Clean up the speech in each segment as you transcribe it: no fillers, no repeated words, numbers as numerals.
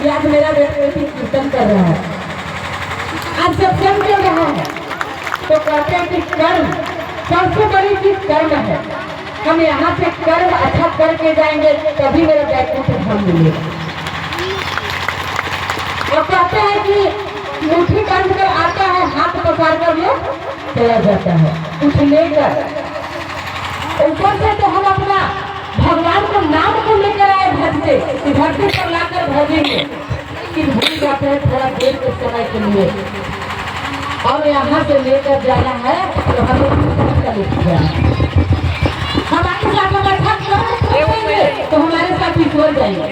कि आज मेरा बेटी कीर्तन कर रहा है, आज सत्संग चल रहा है, तो कहते हैं कि कर्म सबसे बड़ी चीज कर्म है। हम यहाँ से कर्म अच्छा करके जाएंगे तभी मेरा बैकुंठ धाम मिलेगा। और कहते हैं कि मुट्ठी बांध कर आता है, हाथ पसार कर वो चला जाता है कुछ लेकर। ऊपर से तो हम अपना भगवान को नाम को लेकर आए भजते कि धरती पर लाकर भजेंगे, कि भूल जाते हैं थोड़ा देर के समय के लिए। और यहाँ से लेकर जाना है तो हमें हमारे साथ बैठा तो हमारे साथ ईश्वर जाएंगे,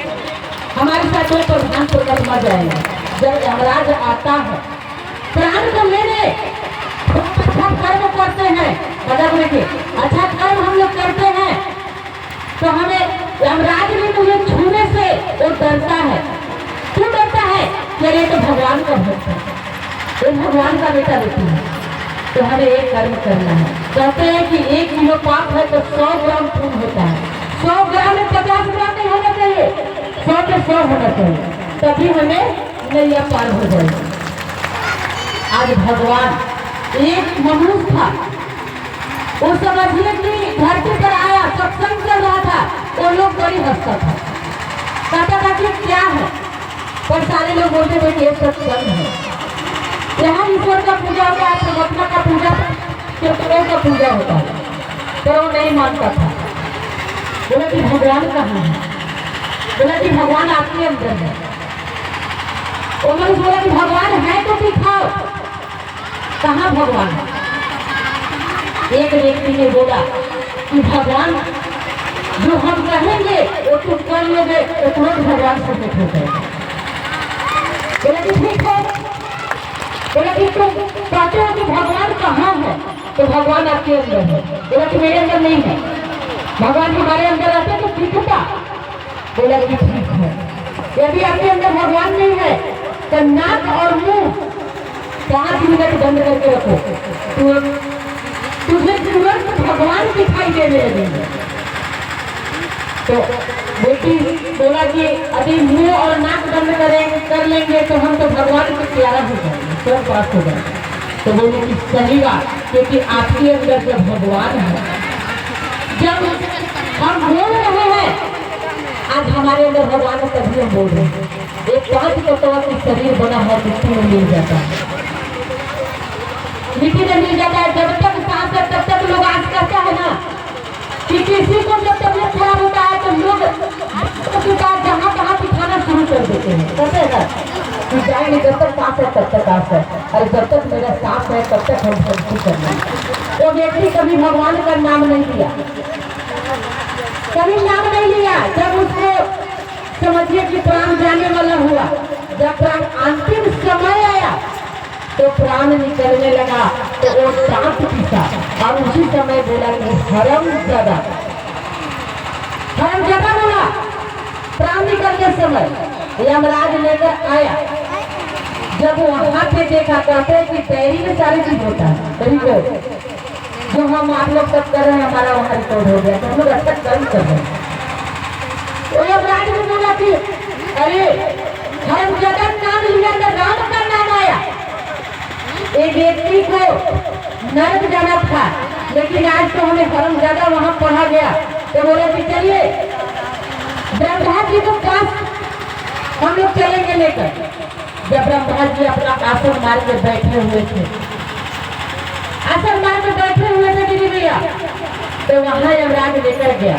हमारे साथ कोई प्रधान परमात्मा जाएंगे। जब यमराज आता है प्राण को लेने, अच्छा कर्म करते हैं, कदम लेके अच्छा कर्म हम लोग करते हैं तो हमें यमराज भी मुझे छूने से वो डरता है। क्यों डरता है? मेरे तो भगवान का भक्त है, वो भगवान का बेटा बेटी है, तो हमें एक कर्म करना है। कहते हैं कि 1 किलो पाप है तो 100 ग्राम खून होता है। 100 ग्राम में 50 ग्राम नहीं होना चाहिए, 100 पे 100 होना चाहिए, तभी हमें नैया पार हो जाएगी। आज भगवान एक मनुष्य था, वो समझिए कि धरती पर आया, सत्संग चल रहा था, वो लोग बड़ी हंसता था, कहता था कि क्या है, पर सारे लोग बोलते थे कि ये सत्संग है, यहाँ ईश्वर का पूजा होता है, परमात्मा का पूजा, कीर्तनों का पूजा होता है, तो वो नहीं मानता था। बोला कि भगवान कहाँ है? बोला कि भगवान आपके अंदर है। उन्होंने बोला कि भगवान है तो दिखाओ, कहाँ भगवान है? एक व्यक्ति ने बोला कि भगवान जो हम कहेंगे वो तुम कर लोगे तो तुरंत भगवान से भेंट हो जाएगा। बोला कि ठीक है। बोला कि तुम कहते हो कि भगवान कहाँ है? तो भगवान आपके अंदर है। बोला कि मेरे अंदर नहीं है, भगवान हमारे अंदर रहते तो ठीक होता। बोला कि ठीक है, यदि आपके अंदर भगवान नहीं है तो नाक और मुंह 5 मिनट बंद करके रखो, तुझे तुरंत भगवान दिखाई देने लगेंगे। तो बेटी बोला कि अभी मुंह और नाक बंद कर लेंगे तो हम तो भगवान के प्यारा हो जाएंगे, सब पास हो जाएंगे। तो बोले कि सही बात, क्योंकि आपके अंदर जब भगवान है, जब हम बोल रहे हैं आज हमारे अंदर भगवान है तभी हम बोल रहे हैं। एक 5 तत्व का शरीर बना है, मिट्टी में मिल जाता है, मिट्टी में मिल जाता है। जब तक सांस है तब तक लोग आज कहते हैं ना कि किसी को जब तबियत खराब होता है तो लोग उसके बाद जहाँ तहाँ दिखाना शुरू कर देते हैं, कहते हैं ना कि जाएंगे जब तक सांस है तब तक सांस है, अरे जब तक मेरा सांस है तब तक हम सब करना है। वो व्यक्ति कभी भगवान का नाम नहीं लिया, कभी नाम नहीं लिया। जब उसको समझिए कि प्राण जाने वाला हुआ, जब प्राण अंतिम समय आया तो प्राण निकलने लगा तो वो दांत पीसा और उसी समय बोला कि हरामजादा बोला। प्राण निकलने समय यमराज लेकर आया, जब वहां पे देखा, कहते हैं कि डायरी में सारी चीज होता है, रिपोर्ट जो हम आप लोग सब कर रहे हैं हमारा वहाँ रिकॉर्ड हो गया, तो हम लोग अच्छा कर्म कर रहे हैं। तो यमराज ने बोला कि अरे हरामजादा नाम लिया तो राम का नाम आया। एक व्यक्ति को नरक जाना था, लेकिन आज तो हमें हरामजादा वहां पढ़ा गया, तो बोले कि चलिए ब्रह्मा जी को पास हम लोग चलेंगे लेकर। जब ब्रह्मा जी अपना आसन मार के बैठे हुए थे, आसन मार के बैठे हुए थे दीदी भैया, तो वहां यमराज लेकर गया।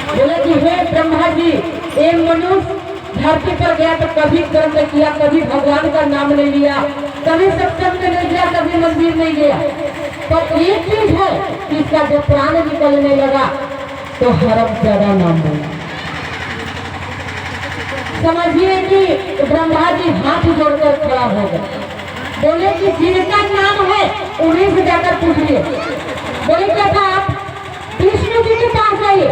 बोले कि हे ब्रह्मा जी, एक मनुष्य धरती पर गया तो कभी कर्म नहीं किया, कभी भगवान का नाम नहीं लिया, कभी सत्संग में नहीं गया, कभी मंदिर नहीं गया, पर एक चीज है कि इसका जब प्राण निकलने लगा तो हरामजादा नाम बोला। समझिए कि ब्रह्मा जी हाथ जोड़कर खड़ा हो गए, बोले कि जिनका नाम है उन्हीं से जाकर पूछिए। बोले क्या था, आप विष्णु जी के पास आइए,